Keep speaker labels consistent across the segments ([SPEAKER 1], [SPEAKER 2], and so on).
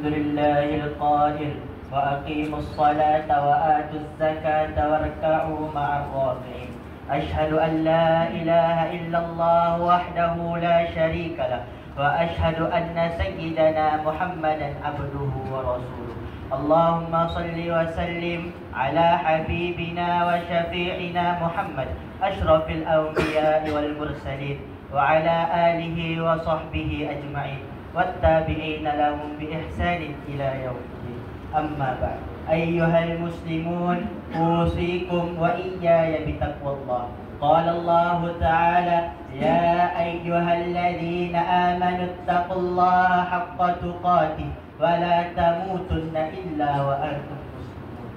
[SPEAKER 1] الحمد لله القائل وأقيموا الصلاة وآتوا الزكاة واركعوا مع الراكعين. أشهد أن لا إله إلا الله وحده لا شريك له وأشهد أن سيدنا محمدا عبده ورسوله. اللهم صل وسلم على حبيبنا وشفيعنا محمد أشرف الأنبياء والمرسلين وعلى آله وصحبه أجمعين والتابعين لهم بإحسان إلى يوم الدين. أما بعد، أيها المسلمون، أوصيكم وإياي بتقوى الله. قال الله تعالى: يا أيها الذين آمنوا اتقوا الله حق تقاته ولا تموتن إلا وأنتم مسلمون.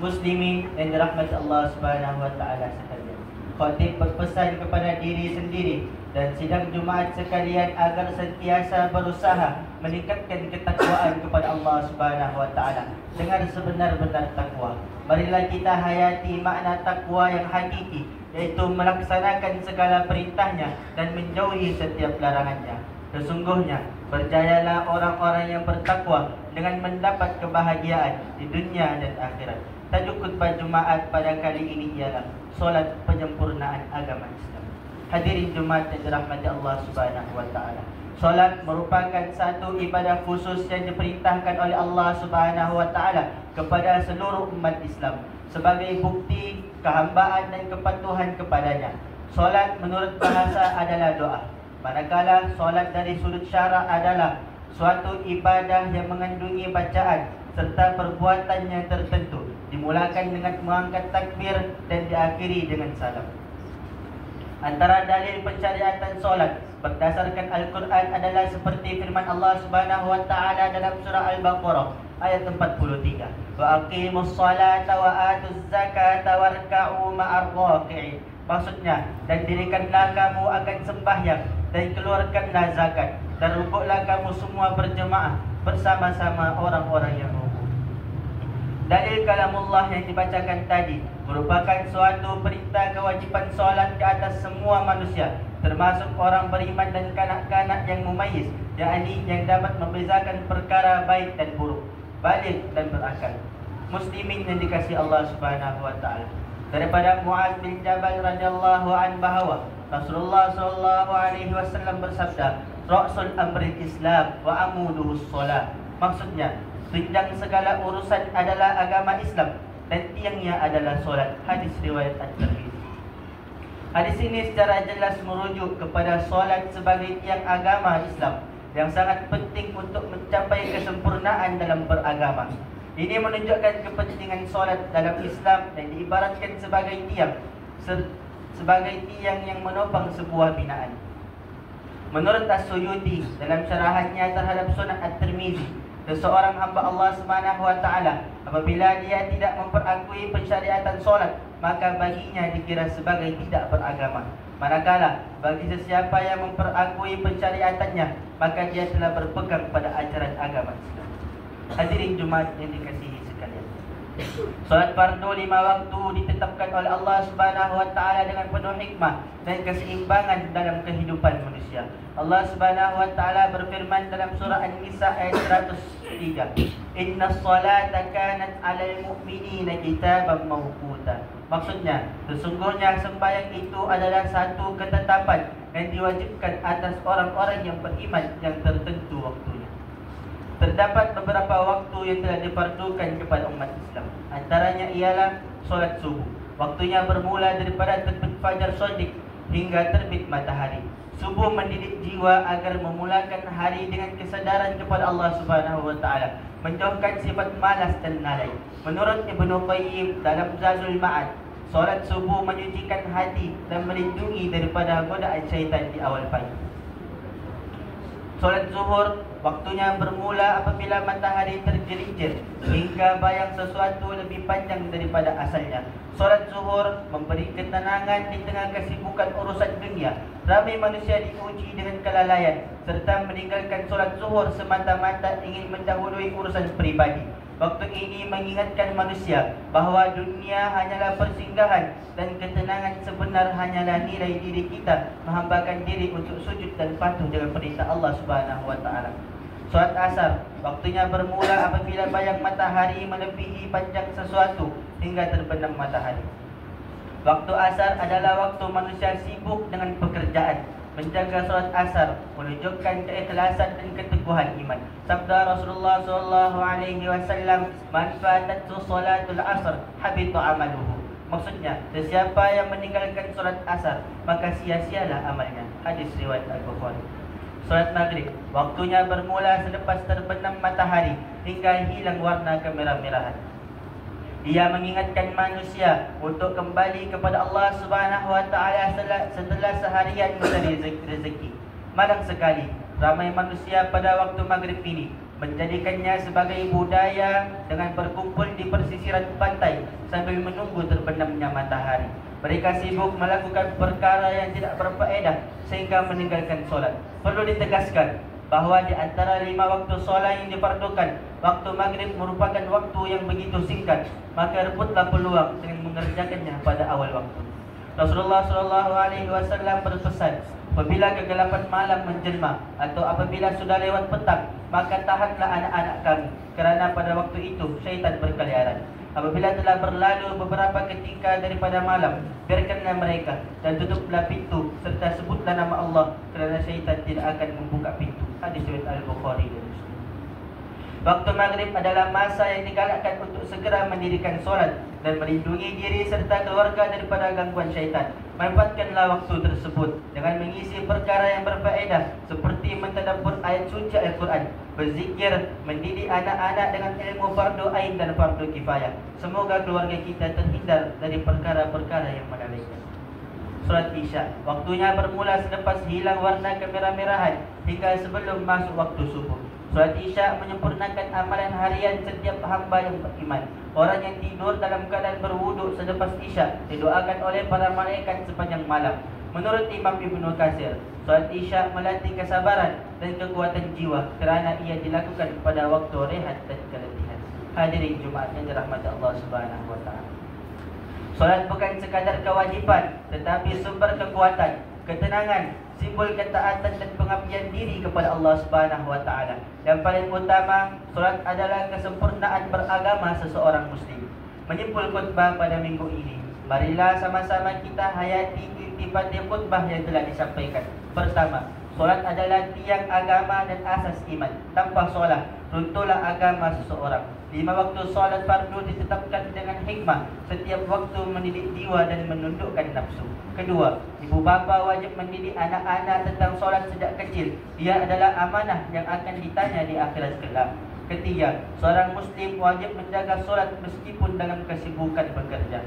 [SPEAKER 1] Muslimin yang dirahmati Allah Subhanahu wa taala sekalian. Khatib berpesan kepada diri sendiri dan sidang Jumaat sekalian agar sentiasa berusaha meningkatkan ketakwaan kepada Allah Subhanahu wa taala dengan sebenar-benar takwa. Marilah kita hayati makna takwa yang hakiki, yaitu melaksanakan segala perintahnya dan menjauhi setiap larangannya. Sesungguhnya berjayalah orang-orang yang bertakwa dengan mendapat kebahagiaan di dunia dan akhirat. Tajuk khutbah Jumaat pada kali ini ialah solat penyempurnaan agama Islam. Hadirin Jumaat yang dirahmati Allah Subhanahu wa taala. Solat merupakan satu ibadah khusus yang diperintahkan oleh Allah Subhanahu wa taala kepada seluruh umat Islam sebagai bukti kehambaan dan kepatuhan kepadanya. Solat menurut bahasa adalah doa. Manakala solat dari sudut syarak adalah suatu ibadah yang mengandungi bacaan serta perbuatan yang tertentu, dimulakan dengan mengangkat takbir dan diakhiri dengan salam. Antara dalil pensyariatan solat berdasarkan Al-Quran adalah seperti firman Allah Subhanahu wa taala dalam surah Al-Baqarah ayat 43. Wa aqimus salata wa atuz zakata warka'u ma'ar raki'in. Maksudnya, dan dirikanlah kamu akan sembahyang dan keluarkanlah zakat dan rukuklah kamu semua berjemaah bersama-sama orang-orang yang rukuk. Dalil kalamullah yang dibacakan tadi merupakan suatu perintah kewajipan solat ke atas semua manusia, termasuk orang beriman dan kanak-kanak yang mumayyiz, yakni yang dapat membezakan perkara baik dan buruk, baligh dan berakal. Muslimin yang dikasihi Allah Subhanahu wa taala. Daripada Muaz bin Jabal radhiyallahu an bahwa Rasulullah sallallahu alaihi wasallam bersabda, "Ra'sul amri Islam wa amuduhus shalah." Maksudnya, tunjang segala urusan adalah agama Islam dan tiangnya adalah solat. Hadis riwayat At-Tirmidzi. Hadis ini secara jelas merujuk kepada solat sebagai tiang agama Islam yang sangat penting untuk mencapai kesempurnaan dalam beragama. Ini menunjukkan kepentingan solat dalam Islam dan diibaratkan sebagai tiang yang menopang sebuah binaan. Menurut As-Suyuti dalam syarahannya terhadap Sunan At-Tirmidzi, seseorang hamba Allah Subhanahu wa taala apabila dia tidak memperakui pensyariatan solat, maka baginya dikira sebagai tidak beragama. Manakala bagi sesiapa yang memperakui pensyariatannya, maka dia telah berpegang pada ajaran agama Islam. Hadirin Jumaat yang dikasihi sekalian. Solat fardu 5 waktu ditetapkan oleh Allah Subhanahu wa taala dengan penuh hikmah dan keseimbangan dalam kehidupan manusia. Allah Subhanahu wa taala berfirman dalam surah An-Nisa ayat 103, "Innas salata kanat 'alal mu'minina kitaban mawquta." Maksudnya, sesungguhnya sembahyang itu adalah satu ketetapan yang diwajibkan atas orang-orang yang beriman yang tertentu waktunya. Terdapat beberapa waktu yang telah difardukan kepada umat Islam. Antaranya ialah solat subuh. Waktunya bermula daripada terbit fajar shadiq hingga terbit matahari. Subuh mendidik jiwa agar memulakan hari dengan kesedaran kepada Allah Subhanahu wa taala, menjauhkan sifat malas dan lalai. Menurut Ibnu Qayyim dalam Zadul Ma'ad, solat subuh menyucikan hati dan melindungi daripada godaan syaitan di awal pagi. Solat zuhur waktunya bermula apabila matahari tergelincir hingga bayang sesuatu lebih panjang daripada asalnya. Solat zuhur memberi ketenangan di tengah kesibukan urusan dunia. Ramai manusia diuji dengan kelalaian serta meninggalkan solat zuhur semata-mata ingin mendahului urusan pribadi. Waktu ini mengingatkan manusia bahawa dunia hanyalah persinggahan dan ketenangan sebenar hanyalah nilai diri kita menghambakan diri untuk sujud dan patuh dengan perintah Allah Subhanahu wa taala. Solat asar, waktunya bermula apabila bayang matahari melebihi panjang sesuatu hingga terbenam matahari. Waktu asar adalah waktu manusia sibuk dengan pekerjaan. Menjaga solat asar menunjukkan keikhlasan dan keteguhan iman. Sabda Rasulullah SAW, "Man fatathu salatul asr, habita amaluhu." Maksudnya, sesiapa yang meninggalkan solat asar, maka sia-sialah amalnya. Hadis riwayat Al-Bukhari. Solat maghrib, waktunya bermula selepas terbenam matahari hingga hilang warna kemerah-merahan. Ia mengingatkan manusia untuk kembali kepada Allah Subhanahu wa taala setelah seharian mencari rezeki. Malang sekali ramai manusia pada waktu maghrib ini menjadikannya sebagai budaya dengan berkumpul di persisiran pantai sambil menunggu terbenamnya matahari. Mereka sibuk melakukan perkara yang tidak berfaedah sehingga meninggalkan solat. Perlu ditegaskan bahawa di antara 5 waktu solat yang diperlukan, waktu maghrib merupakan waktu yang begitu singkat, maka rebutlah peluang dengan mengerjakannya pada awal waktu. Rasulullah SAW berpesan, apabila kegelapan malam menjelma atau apabila sudah lewat petang, maka tahanlah anak-anak kamu, kerana pada waktu itu syaitan berkeliaran. Apabila telah berlalu beberapa ketika daripada malam, biarkanlah mereka dan tutuplah pintu serta sebutlah nama Allah, kerana syaitan tidak akan membuka pintu. Hadis riwayat Al-Bukhari dan Muslim. Waktu maghrib adalah masa yang digalakkan untuk segera mendirikan solat dan melindungi diri serta keluarga daripada gangguan syaitan. Manfaatkanlah waktu tersebut dengan mengisi perkara yang berfaedah seperti mentadabbur ayat suci Al-Quran, berzikir, mendidik anak-anak dengan ilmu fardu ain dan fardu kifayah. Semoga keluarga kita terhindar dari perkara-perkara yang melalaikan. Solat Isya, waktunya bermula selepas hilang warna kemerah-merahan hingga sebelum masuk waktu subuh. Solat Isya menyempurnakan amalan harian setiap hamba yang beriman. Orang yang tidur dalam keadaan berwuduk selepas Isya didoakan oleh para malaikat sepanjang malam. Menurut Imam Ibnu Katsir, solat Isya melatih kesabaran dan kekuatan jiwa kerana ia dilakukan pada waktu rehat dan keletihan. Hadirin Jumaat yang dirahmati Allah Subhanahu wa taala. Solat bukan sekadar kewajipan tetapi sumber kekuatan, ketenangan, simbol ketaatan dan pengabdian diri kepada Allah Subhanahu wa taala. Yang paling utama, solat adalah kesempurnaan beragama seseorang muslim. Menyimpul khutbah pada minggu ini, marilah sama-sama kita hayati intisari khutbah yang telah disampaikan. Pertama, solat adalah tiang agama dan asas iman. Tanpa solat, runtuhlah agama seseorang. 5 waktu solat fardu ditetapkan dengan hikmah. Setiap waktu mendidik jiwa dan menundukkan nafsu. Kedua, ibu bapa wajib mendidik anak-anak tentang solat sejak kecil. Dia adalah amanah yang akan ditanya di akhirat kelak. Ketiga, seorang muslim wajib menjaga solat meskipun dalam kesibukan bekerja.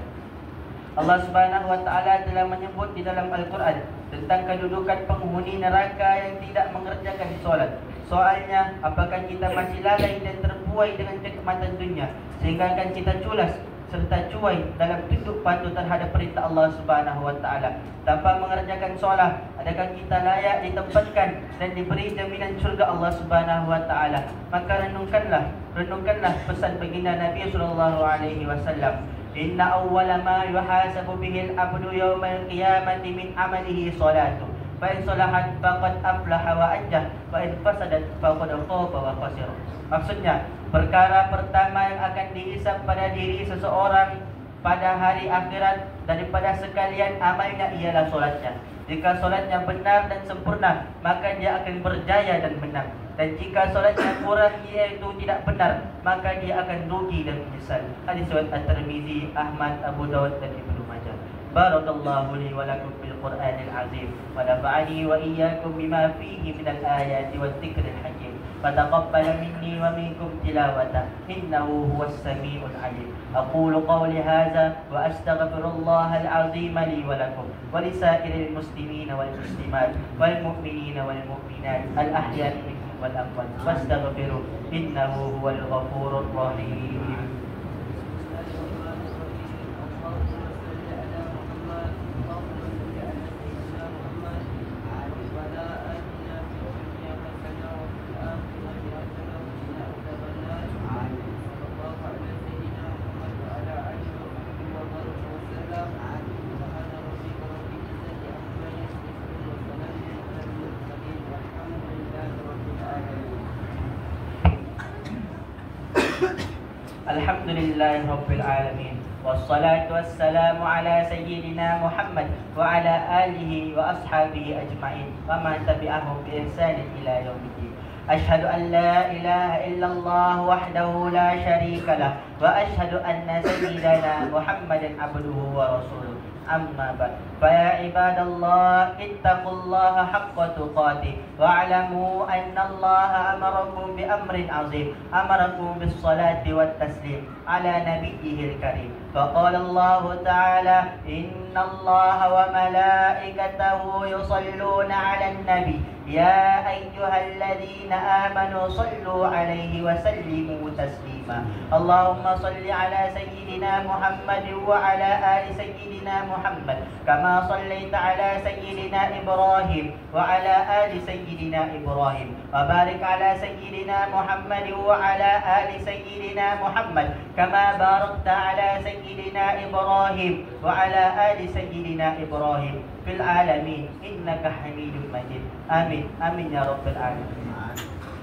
[SPEAKER 1] Allah Subhanahu wa taala telah menyebut di dalam Al-Quran tentang kedudukan penghuni neraka yang tidak mengerjakan solat. Soalnya, apakah kita masih lalai dan terbuai dengan kenikmatan dunia sehingga akan kita culas serta cuai dalam tunduk patuh terhadap perintah Allah Subhanahu wa taala tanpa mengerjakan solat? Adakah kita layak ditempatkan dan diberi jaminan syurga Allah Subhanahu wa taala? Maka renungkanlah pesan baginda Nabi sallallahu alaihi wasallam. Inna awwala ma yuhasabu bihi al-'abdu yawmal qiyamati min 'amalihi salatu. Fa in salahat faqad aflaha wa anjah, wa in fasadat faqad khaba wa khasira. Maksudnya, perkara pertama yang akan dihisab pada diri seseorang pada hari akhirat daripada sekalian amalnya ialah solatnya. Jika solatnya benar dan sempurna, maka dia akan berjaya dan menang. Dan jika solatnya kurang iaitu tidak benar, maka dia akan rugi dan menyesal. Hadis riwayat At-Tirmizi, Ahmad, Abu Dawud dan Ibnu Majah. Barakallahu li wa lakum bil Qur'anil azim wa nafa'ani wa iyyakum bima fihi minal ayati wadh-dhikril hakim. Fataqabbal minni wa minkum tilawata innahu huwas samiul alim. Aqulu qawli hadza wa astaghfirullahal azim li wa lakum wa lisairil muslimina wal muslimat wal mu'minina wal mu'minat al ahya'i minhum wal amwat fastaghfiruh innahu huwal ghafurur rahim. Alhamdulillahi Rabbil Alamin. Wassalatu wassalamu ala sayyidina Muhammad wa ala alihi wa ashabihi ajma'in wa man tabi'ahum bi ihsanin ila yaumiddin. Ashhadu an la ilaha illallah wahdahu la syarika lah wa ashhadu anna sayyidana Muhammadan abduhu wa rasuluh. Amma ba'd. Fa ya ibadallah ittaqullaha haqqa tuqatih wa'lamu anna Allah amarakum bi amrin 'azim, amarakum bis salati wat taslim ala nabiyyihil karim. Fa qala Allah ta'ala inna Allah wa malaikatahu yusalluna 'alan nabi ya ayyuhalladzina amanu sallu 'alaihi wa sallimu taslima. Allahumma salli 'ala sayyidina Muhammad wa 'ala ali sayyidina Muhammad kama sallaita 'ala sayyidina Ibrahim wa 'ala ali sayyidina Ibrahim wa barik 'ala sayyidina Muhammad wa 'ala ali sayyidina Muhammad kama barakta 'ala sayyidina Ibrahim wa 'ala ali sayyidina Ibrahim fil alamin innaka Hamidum Majid. Amin amin ya rabbal alamin.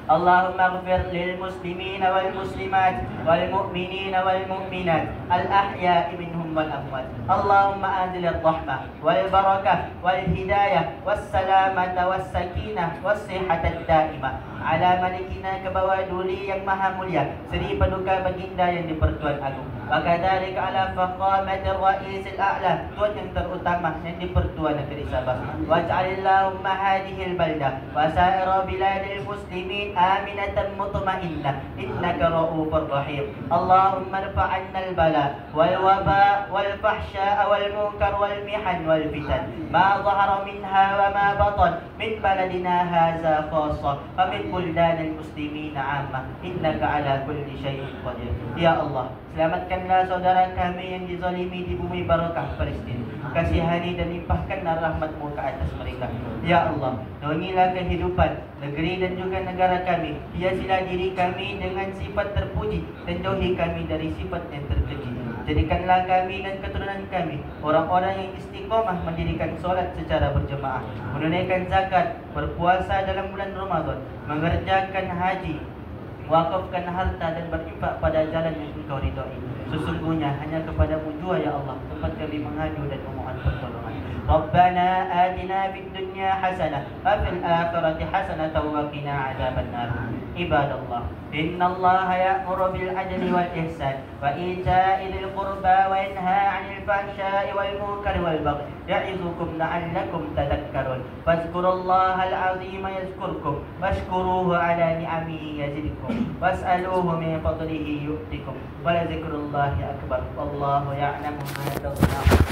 [SPEAKER 1] اللهم اغفر للمسلمين والمسلمات والمؤمنين والمؤمنات الأحياء منهم والأموات. اللهم أنزل الرحمة والبركة والهداية والسلامة والسكينة والصحة الدائمة على ملكنا كبوادولي yang maha mulia Seri Paduka Baginda yang di-Pertuan Agung. Wakadzalika ala faqamatir ra'isil a'la, tuan yang terutama yang di-Pertuan Negeri Sabah. Waj'alillahumma hadihil balda wa sa'ira biladil muslimin aminatan mutmainnah innaka ra'ufur rahim. Allahumma irfa'anna al-bala wal waba wal fahsya wal munkar wal mihan wal fitan ma zahara minha wa ma batan min baladina hadza khassa wa min buldanil muslimin 'amma innaka ala kulli syai'in qadir. Ya Allah, selamatkanlah saudara kami yang dizalimi di bumi barakah Palestin. Kasihani dan limpahkanlah rahmat-Mu ke atas mereka. Ya Allah, naungilah kehidupan negeri dan juga negara kami. Hiasilah diri kami dengan sifat terpuji dan jauhi kami dari sifat yang terkeji. Jadikanlah kami dan keturunan kami orang-orang yang istiqamah mendirikan solat secara berjemaah, menunaikan zakat, berpuasa dalam bulan Ramadan, mengerjakan haji, wakafkan harta dan berinfak pada jalan yang Engkau ridai. Sesungguhnya hanya kepadamu jua ya Allah tempat kami mengadu dan memohon pertolongan. Rabbana atina fid dunya hasanah wa fil akhirati hasanah wa qina adzabannar. Ibadallah, innallaha ya'muru bil adli wal ihsan wa ita'i dzil qurba wa yanha 'anil fahsya'i wal munkari wal baghi ya'izukum la'allakum tadhakkarun. Fadhkurullahal 'azima yazkurkum washkuruhu 'ala ni'amihi yazidkum was'aluhu min fadlihi yu'tikum wa la dzikrullahi akbar wallahu ya'lamu ma tasna'un.